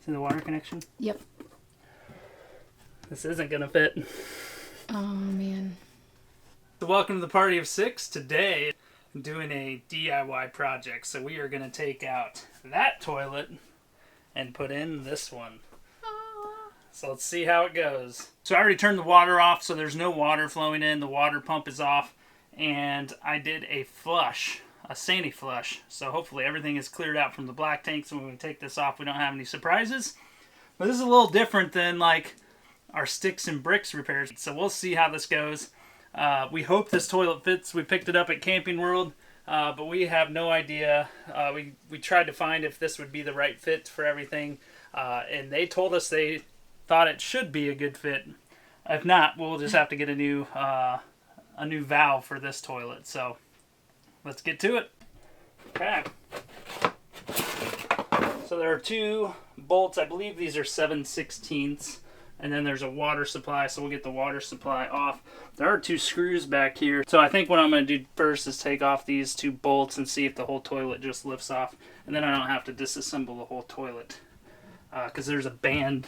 See the water connection? Yep. This isn't gonna fit. Oh, man. So welcome to the party of 6. Today, I'm doing a DIY project. So we are gonna take out that toilet and put in this one. So let's see how it goes. So I already turned the water off, so there's no water flowing in. The water pump is off, and I did a flush, a sani flush. So hopefully everything is cleared out from the black tank, so when we take this off, we don't have any surprises. But this is a little different than like our sticks and bricks repairs. So we'll see how this goes. We hope this toilet fits. We picked it up at Camping World, but we have no idea. We tried to find if this would be the right fit for everything, and they told us they thought it should be a good fit. If not, we'll just have to get a new valve for this toilet. So let's get to it. Okay. So there are 2 bolts. I believe these are 7/16, and then there's a water supply. So we'll get the water supply off. There are 2 screws back here. So I think what I'm going to do first is take off these 2 bolts and see if the whole toilet just lifts off, and then I don't have to disassemble the whole toilet because there's a band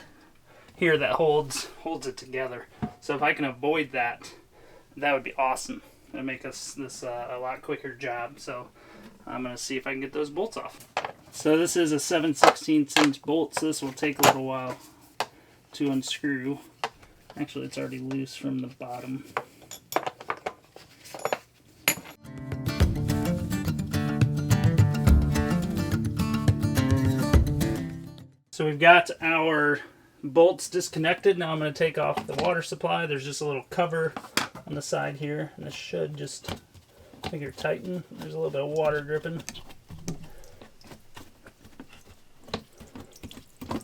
here that holds it together. So if I can avoid that, that would be awesome. It'll make this a lot quicker job. So I'm going to see if I can get those bolts off. So this is a 7/16 inch bolt, so this will take a little while to unscrew. Actually, it's already loose from the bottom. So we've got our bolts disconnected. Now I'm going to take off the water supply. There's just a little cover on the side here, and this should just figure tighten. There's a little bit of water dripping.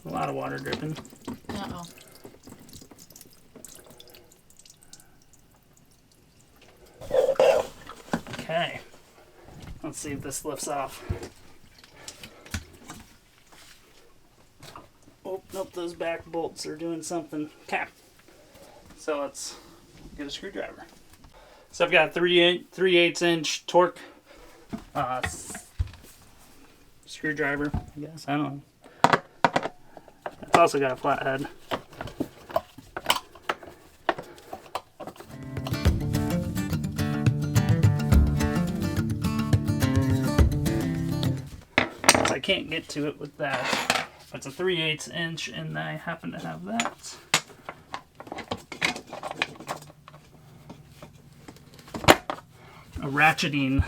A lot of water dripping. Uh-oh. Okay. Let's see if this lifts off. Oh, nope, those back bolts are doing something. Okay. So let's get a screwdriver. So I've got a 3/8 inch torque screwdriver, I guess. I don't know. It's also got a flathead. So I can't get to it with that. It's a 3/8 inch, and I happen to have that. A ratcheting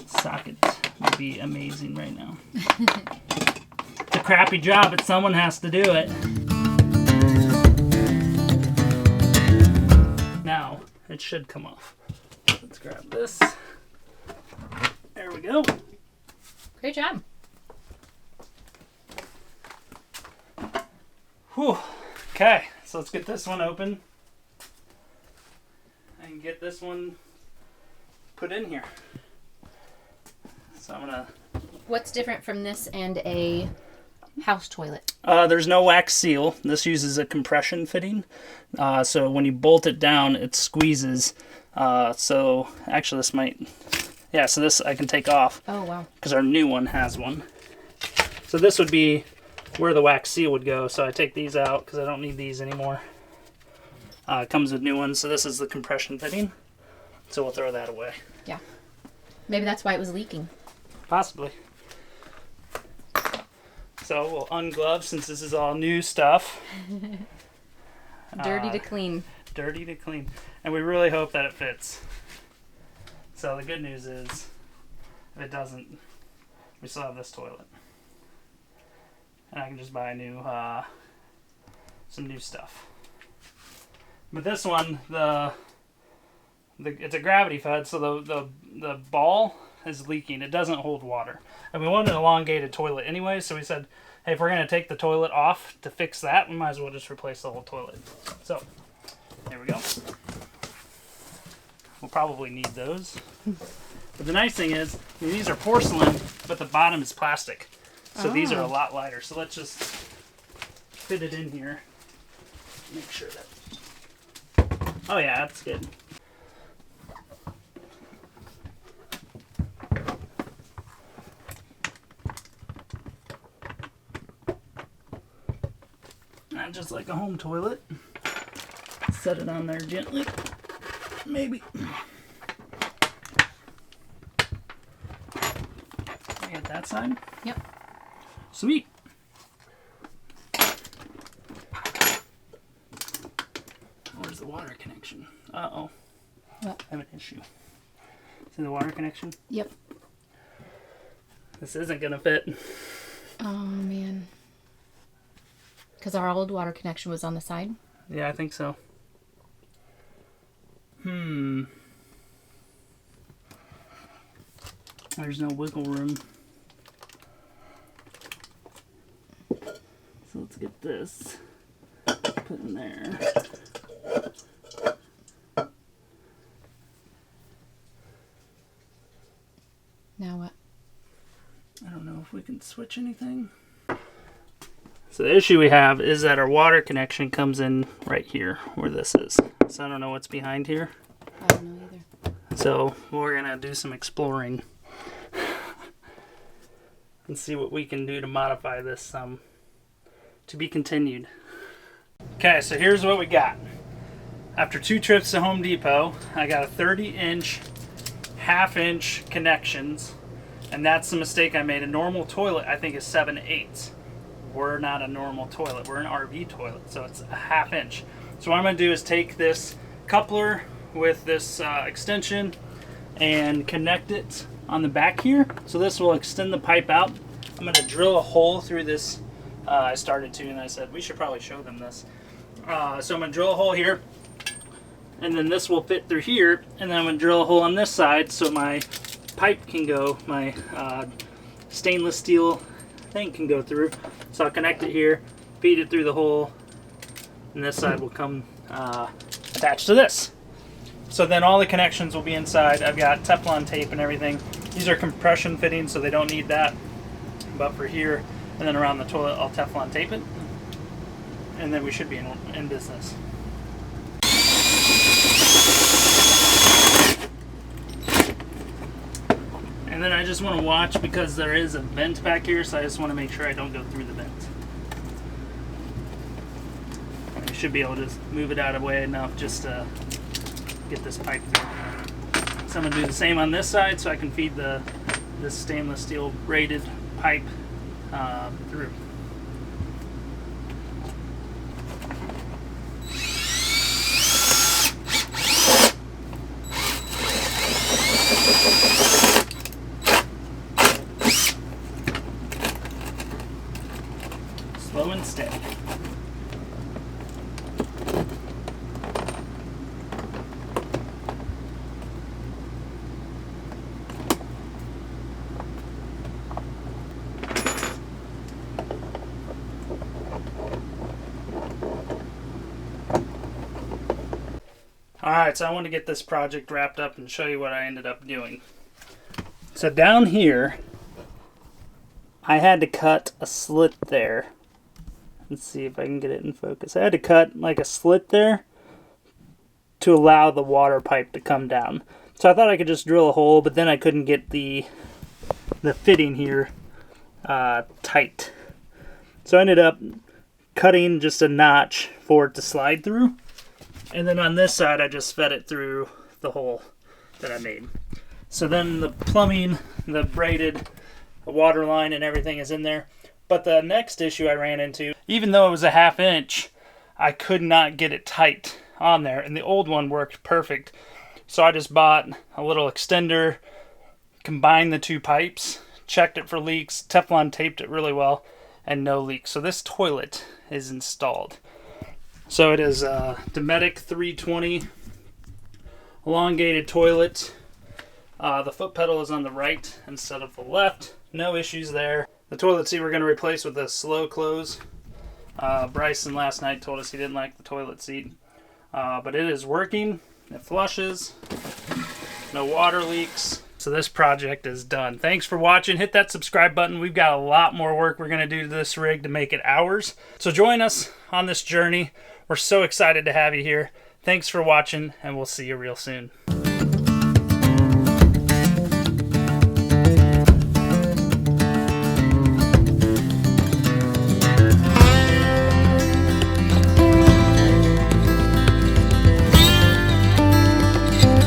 socket would be amazing right now. It's a crappy job, but someone has to do it. Now, it should come off. Let's grab this. There we go. Great job. Whew. Okay, so let's get this one open and get this one put in here. So I'm gonna... What's different from this and a house toilet? There's no wax seal. This uses a compression fitting. So when you bolt it down, it squeezes. So actually this might... Yeah, so this I can take off. Oh, wow. Because our new one has one. So this would be where the wax seal would go. So I take these out because I don't need these anymore. It comes with new ones. So this is the compression fitting. So we'll throw that away. Yeah. Maybe that's why it was leaking. Possibly. So we'll unglove since this is all new stuff. Dirty to clean. Dirty to clean. And we really hope that it fits. So the good news is, if it doesn't, we still have this toilet. And I can just buy a new, some new stuff. But this one, it's a gravity fed, so the ball is leaking. It doesn't hold water. And we wanted an elongated toilet anyway, so we said, hey, if we're going to take the toilet off to fix that, we might as well just replace the whole toilet. So, there we go. We'll probably need those. But the nice thing is, these are porcelain, but the bottom is plastic. So these are a lot lighter. So let's just fit it in here. Make sure that... Oh yeah, that's good. just like a home toilet. Set it on there gently. Maybe. Get that side? Yep. Sweet. Where's the water connection? Uh-oh. What? I have an issue. See the water connection? Yep. This isn't gonna fit. Oh, man. Because our old water connection was on the side? Yeah, I think so. There's no wiggle room. So let's get this put in there. Now what? I don't know if we can switch anything. So the issue we have is that our water connection comes in right here where this is. So I don't know what's behind here. I don't know either. So we're gonna do some exploring and see what we can do to modify this some. To be continued. Okay, so here's what we got. After 2 trips to Home Depot, I got a 30-inch, half-inch connections, and that's the mistake I made. A normal toilet, I think, is 7/8. We're not a normal toilet. We're an RV toilet, so it's a half-inch. So what I'm going to do is take this coupler with this extension and connect it on the back here. So this will extend the pipe out. I'm going to drill a hole through this. I started to, and I said we should probably show them this. So I'm going to drill a hole here, and then this will fit through here, and then I'm going to drill a hole on this side so my pipe can go, my stainless steel thing can go through. So I'll connect it here, feed it through the hole, and this side will come attached to this. So then all the connections will be inside. I've got Teflon tape and everything. These are compression fittings, so they don't need that. But for here, and then around the toilet, I'll Teflon tape it. And then we should be in business. And then I just want to watch because there is a vent back here, so I just want to make sure I don't go through the vent. I should be able to move it out of the way enough just to get this pipe through. So I'm going to do the same on this side so I can feed this stainless steel braided pipe through. Slow and steady. Alright, so I want to get this project wrapped up and show you what I ended up doing. So down here, I had to cut a slit there. Let's see if I can get it in focus. I had to cut like a slit there to allow the water pipe to come down. So I thought I could just drill a hole, but then I couldn't get the fitting here tight. So I ended up cutting just a notch for it to slide through. And then on this side, I just fed it through the hole that I made. So then the plumbing, the braided water line and everything is in there. But the next issue I ran into, even though it was a half-inch, I could not get it tight on there. And the old one worked perfect. So I just bought a little extender, combined the 2 pipes, checked it for leaks, Teflon taped it really well, and no leaks. So this toilet is installed. So it is a Dometic 320 elongated toilet. The foot pedal is on the right instead of the left. No issues there. The toilet seat we're going to replace with a slow close. Bryson last night told us he didn't like the toilet seat. But it is working. It flushes. No water leaks. So this project is done. Thanks for watching. Hit that subscribe button. We've got a lot more work we're going to do to this rig to make it ours. So join us on this journey. We're so excited to have you here. Thanks for watching, and we'll see you real soon.